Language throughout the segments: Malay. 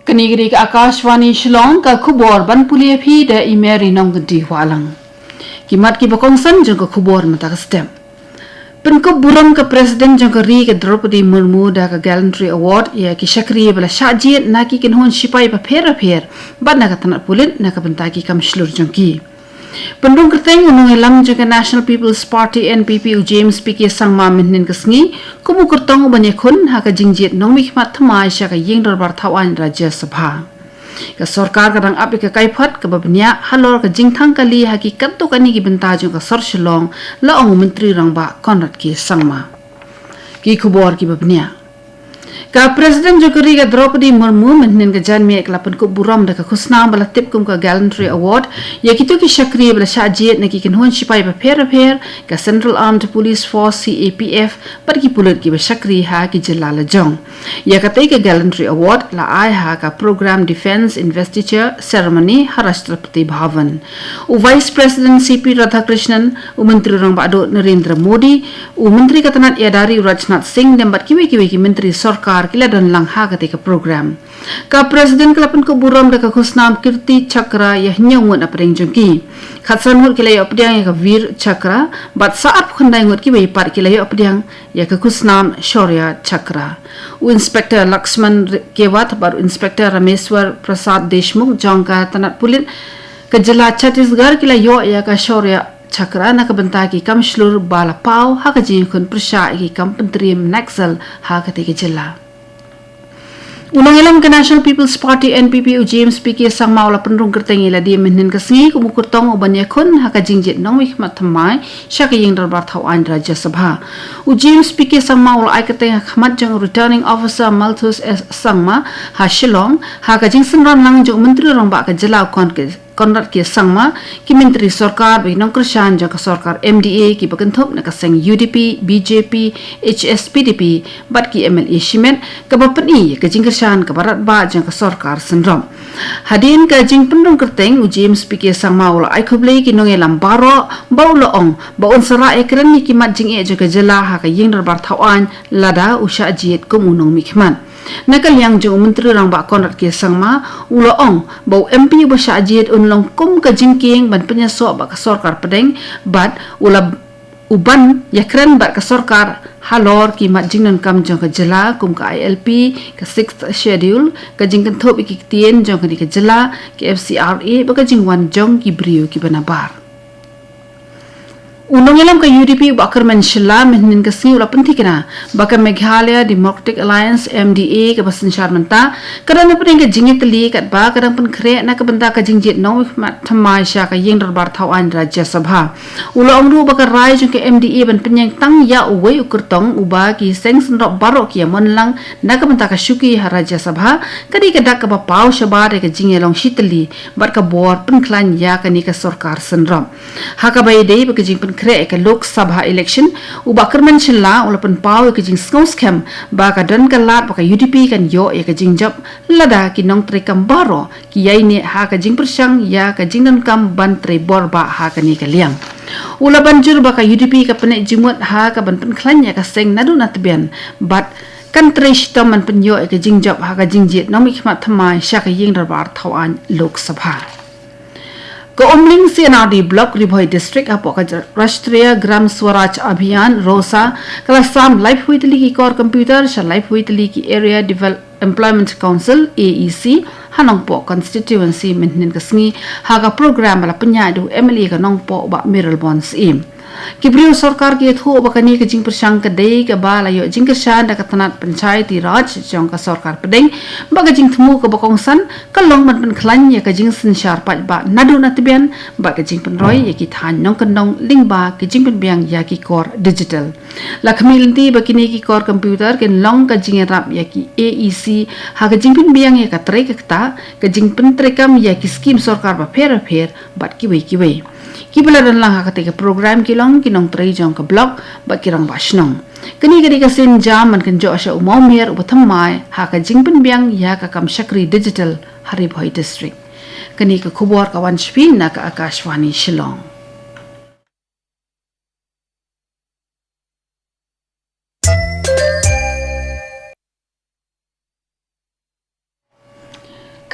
Kanigiri ka Akashvani Shillong ka khubor ban pulia phi da imeri nong di walang. Kimat ki bakongsan jong ka khubor mata ka stem. Pen ko buram ka president jong ka ri ka Draupadi Murmu da ka Gallantry Award ya ki shakriye bala shajiet na ki kinhon sipai pa pher bad na ka tanat pulit na ka bentaki kam shlur jong ki. Pendung kerteng unung elam jong ka National People's Party NPP u James P.K. Sangma minin kasngi kumu kertong ubanye khun ha ka jingjiet nong mikmat thamai sha ka ying darbar thawan Rajya Sabha. Ka sarkar ka rang api ka kaiphat ka babnya halor ka jingthang kali hakikat to kani ki benta jong ka Sor Shillong la ong menteri rang ba Konrad ki Sangma. Ki khubor ki babnya ka Presiden Jokeri ka Draupadi Murmu minin ka janmi eklapan ko buram da ka khusnam bala tip kum ka Gallantry Award ya kitu ki shakriye bala shajiet na ki kinhon sipai pa pher ka Central Armed Police Force CAPF par ki pulut ki ba shakri ha ki jilala jong ya katai ka Gallantry Award la ai ha ka Program Defense Investiture Ceremony ha Rashtrapati Bhavan u Vice President CP Radhakrishnan u Menteri rang ba do Narendra Modi u Menteri Katanat Yadari Rajnath Singh dan bat kiwi ki Menteri Sarkar kila dan lang ha ka program ka Presiden kelapan ko buram da ka khusnam Kirti Chakra ya nyawon apreng jongki khatsan hur kila yo apdyang ya ka Veer Chakra bat saat khundai ngot ki par kila yo apdyang ya ka khusnam Shaurya Chakra u Inspector Lakshman Kewat baru Inspector Rameswar Prasad Deshmukh jongka tanat pulit ka jila Chhattisgarh kila yo ya ka Shaurya Chakra na kabanta ki kam shlur bala pau ha ka jing khun prasha ki kam pentrim naxal ha ka te ki jila Unang ilam ka National People's Party NPP u James P.K. Sangma wala penrung kerteng ila di minin kasngi kumukurtong u banya khun ha ka jingjit nong wikmat thamai sya ka ying darbar thawan Rajya Sabha u James P.K. Sangma wala ai kateng khmat jong Returning Officer Malthus S. Sangma ha Shillong ha ka jing senran lang jong menteri rong ba ka jela Konrad ki Sangma ki menteri sarkar bi nong krishan jong ka sarkar MDA ki bakanthop na ka seng UDP BJP HSPDP bat ki MLA Shimet ka bapani ka jing krishan ka barat ba jong ka sarkar senrom hadin ka jing pendong kerteng u James P.K. Sangma wala ai khublei ki nong elam baro baula ong baun sara ekran ni ki mat jing e jong ka jela ha ka ying darbar thawan lada usha jiet kum unong mikman nakal yang jong menteri rang ba Konrad ki Sangma ulo ong bau MP ba syajiet unlong kum ka jingking ban penyaso ba ka sarkar pedeng bat ula uban yakran ba ka sarkar halor ki mat jingnan kam jong ka jela kum ka ILP ka 6th schedule ka jingkan thop ki tien jong ka jela ki FCRA ba ka jingwan jong ki brio ki banabar Unang ilam ka UDP u Akashvani Shillong minin ka singi ula pentikna baka Meghalaya Democratic Alliance MDA ka basin syarmenta kadang na ka jingit tali kat ba kadang pen kre na ka benda ka jingjit nong mat thamai sya ka ying darbar thawan Rajya Sabha ula ongru baka rai jong ka MDA ban penyang tang ya uwei ukurtong uba ki seng senrok barok ki amon lang na ka benda ka syuki ha Rajya Sabha kadi ka dak ka ba pau syabar ka jingelong shitali bat ka bor pen klan ya ka ni ka sarkar senrom ha ka bai dei ba ka jing pen kre ka Lok Sabha election u Akashvani Shillong ula pen pau ka jing skos kem ba ka dan ka lat ba ka UDP kan yo ya ka jing job lada ki nong tre kam baro ki yai ne ha ka jing persang ya ka jing dan kam ban tre bor ba ha ka ni ka liang ula banjur ba ka UDP ka penek jimut ha ka ban pen klan ya ka seng nadu natbian bat kan tre shtom man pen yo ka jing job ha ka jing jet nong mikmat thamai sya ka ying darbar thawan Lok Sabha Ko Omling CNRD Block Ribhoi District apo ka Rashtriya Gram Swaraj Abhiyan Rosa kala sam live huitli ki core computer sha live huitli ki Area Employment Council AEC hanong po constituency minin kasngi haga program bala penyadu MLA ka nong po ba Miral Bonds im Kibriyo sarkar ki thu ba kani ka jing persang ka dei ka ba la yo jing ka shan da ka tanat panchayati raj jong ka sarkar pedeng ba ka jing thmu ka bakongsan ka long man pen khlan ya ka jing sin shar pa ba nadu natbian ba ka jing pen roi ya ki than nong kan nong ling ba ka jing pen biang ya ki core digital lakmi linti ba kini ki core computer ken long ka jing rap ya ki AEC ha ka jing pen biang ya ka tre ka ta ka jing pen tre kam ya ki scheme sarkar ba pher bat ki wei Kibala dan lang ha ka program kilong kinong tray jong ka blog ba kirang basnong kani ka sin jam man kan jo asya umomir ubathamai ha ka jingpen biang ya ka kam shakri digital Haribhoi district kani ka khubor ka wanshpi na ka Akashvani Shillong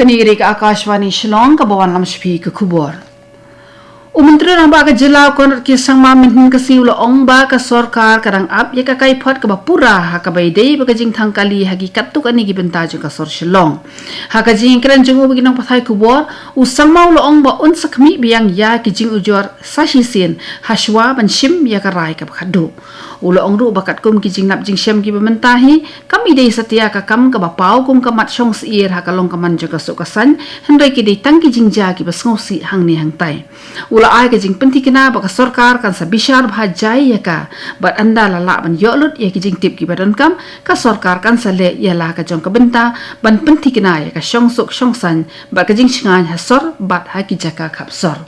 Kini gede ke Akashvani Shillong ke bawan lam shpi ke kubor. Menteri Rang Ba ke Jelau kon ke sang ma min ke siu lo ong ba ke sarkar kadang ap ya ka kai phat ke ba pura ha ka bai dei ba ke jing thang kali ha ki kat tu ani gi benta ju ka sor Shillong. Ha ka jing kran jung u nang pathai kubor u sang mau lo ong ba un sakmi biang ya ki jing ujor sashi sin hashwa ban shim ya ka rai ka khadu. Ulo ong ru bakat kum ki jing nap jing shem ki bementahi kami dei setia ka kam ka ba pau kum ka mat shong siir ha ka long ka man ju ka so ka san hendai ki dei tang ki jing ja ki ba sngo si hang ni hang tai. Ulo ai ke jing penti kena ba ka sarkar kan sa bishar bha jai ya ka bat anda la la ban yo lut ya ki jing tip ki badan kam ka sarkar kan sa le ya la ka jong ka benta ban penti kena ya ka shong sok shong san ba ka jing shingan ha sor bat ha ki jaka khap sor.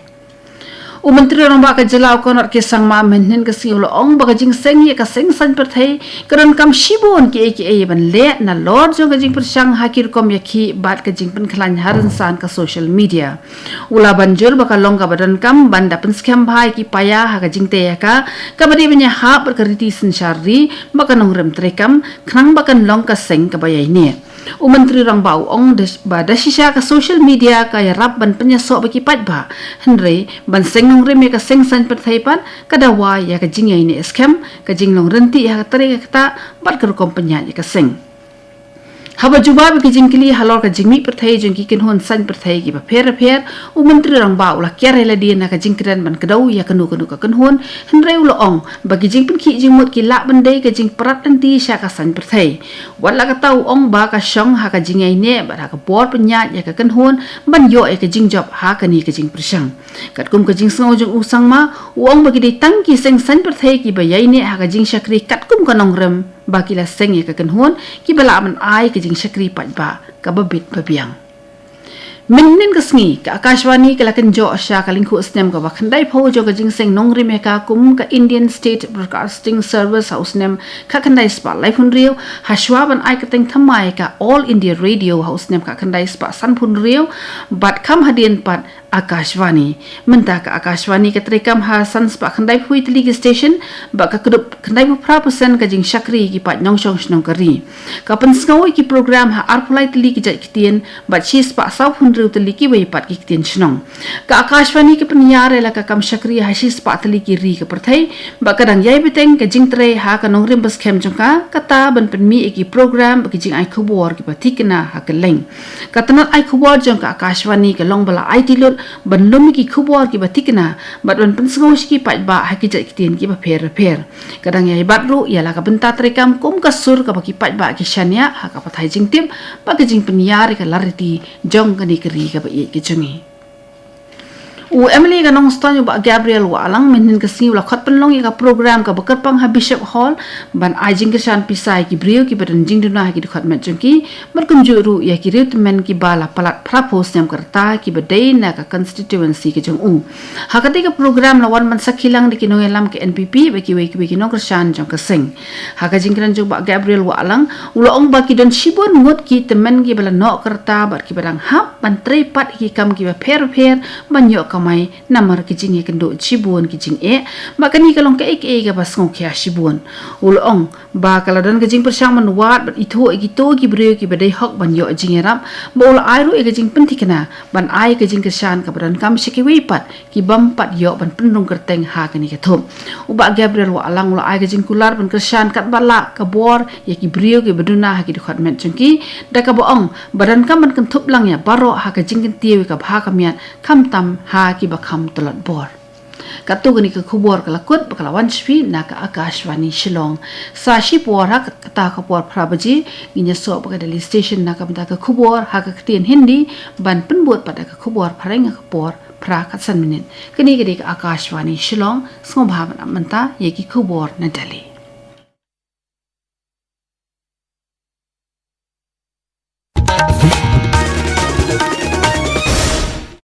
Menteri Rang Ba ke Jelau kon ke sang ma men ke si lo ong ba ka jing seng ye ka seng san per thai karan kam shibon ki e ban le na lord jong ka jing per sang hakir kom ya ki bat ka jing pen khlan haran san ka social media ula banjur ba ka long ka badan kam ban da pen scam bhai ki paya ha ka jing te ya ka badi banya ha per ka riti sin shari ba ka nong rem trekam khnang ba kan long ka seng ka bayai ne. Menteri Rang Ba ong ba da shisha ka social media ka ya rap ban penya so ba ki pat ba henry ban seng nong rem ka seng san per thai pan ka da wa ya ka jing ai ne scam ka jing long renti ha ka tere ka ta bat ka kom penya ya ka seng. Haba juba bi kijing kili halor ka jingmi per thai jong ki kin hon san per thai ki ba pher Menteri Rang Ba ula kya rela dia na ka jing kran ban kadau ya kanu ka kan hon henre ulo ong ba ki jing pen ki jing mot ki la ban dei ka jing prat anti sha ka san per thai wala ka tau ong ba ka shong ha ka jing ai ne ba ha ka bor penya ya ka kan hon ban yo e ka jing job ha ka ni ka jing persang kat kum ka jing sngo jong usang ma ong ba ki dei tang ki seng san per thai ki ba yai ne ha ka jing shakri kat kum ka nong rem ba ki la seng ya ka kan hon ki bala man ai ka jing shakri pat ba ka babit babiang Minin ka sngi ka Akashvani ka lakan jo asya ka lingku snem ka bakhandai pho jo ka jing seng nongri me ka kum ka Indian State Broadcasting Service House nem ka khandai spa live hun riu hashwa ban ai ka teng thamai ka All India Radio House nem ka khandai spa san phun riu bat kham hadien pat Akashvani menta ka Akashvani ka trekam ha san spa khandai phui tli station ba ka kudup khandai phra persen ka jing shakri ki pat nyong shong snong kari ka pan sngawi ki program ha arpulai tli ki jat kitien bat chi spa sau hun riu tli ki wei pat ki kitien snong ka Akashvani ke penyar la ka kam shakri ha shi spa tli ki ri ka perthai ba kadang yai beteng ka jing tre ha ka nong rim bas khem jong ka kata ban pen mi ki program ba ki jing ai khubor ki pathikna ha ka leng ka tanat ai khubor jong ka Akashvani ka long bala ai tilur ban lum ki khubor ki batikna bat ban pensngau ki pat ba ha ki jat kitien ki ba pher kadang yai bat ru ya la ka benta trekam kum ka sur ka ba ki pat ba ki shania ha ka pathai jing tim ba ki jing penyar ka lariti jong ka ni kri ka ba ye ki chungi Emily ka nong stonyo ba Gabriel walang minin ka siu la khat penlong ya ka program ka bakar pang ha Bishop Hall ban ajing ka shan pisai ki brio ki badan jing duna ki khat met jongki markun juru ya ki rit men ki bala palat prapos nyam karta ki badai na ka constituency ki jong u ha ka ka program la wan man sakhilang ki no elam ke NPP ba ki we ki no ka shan jong ka sing ha ka jing kran jong ba Gabriel walang ulo ong ba ki don shibon ngot ki temen ki bala no karta ba ki badang hap ban tre pat ki kam ki ba pher ban yo kamai namar ki jing ke ndo chibun ki jing makani kalong ka ka basngong kya shibun ulong ba kaladan ka jing persang manwat bat itho ki to ki bre ki badai hok ban yo jing rap bol airu ka jing pentikna ban ai ka jing kesan ka badan kam shiki wipat ki bam pat yo ban pendung kerteng ha ka ni ka thum uba Gabriel wa alang ula ai ka jing kular ban kesan kat bala ka bor ya ki bre ki baduna ha ki dikhat met jengki da ka boong badan kam ban kan thup lang ya baro ha ka jing kan tiwi ka bha ka mian kam tam ha ki bakham tolat bor katu gani ka khubor kala kut bakala wanshpi na ka Akashvani Shillong sa shi por ha kata ka por phrabaji ginya so ba Delhi station na ka bda ka khubor ha ka ktien hindi ban penbot pada ka khubor phareng ka por phra ka san minute kani ka Akashvani Shillong sngobhavan amanta ye ki khubor na Delhi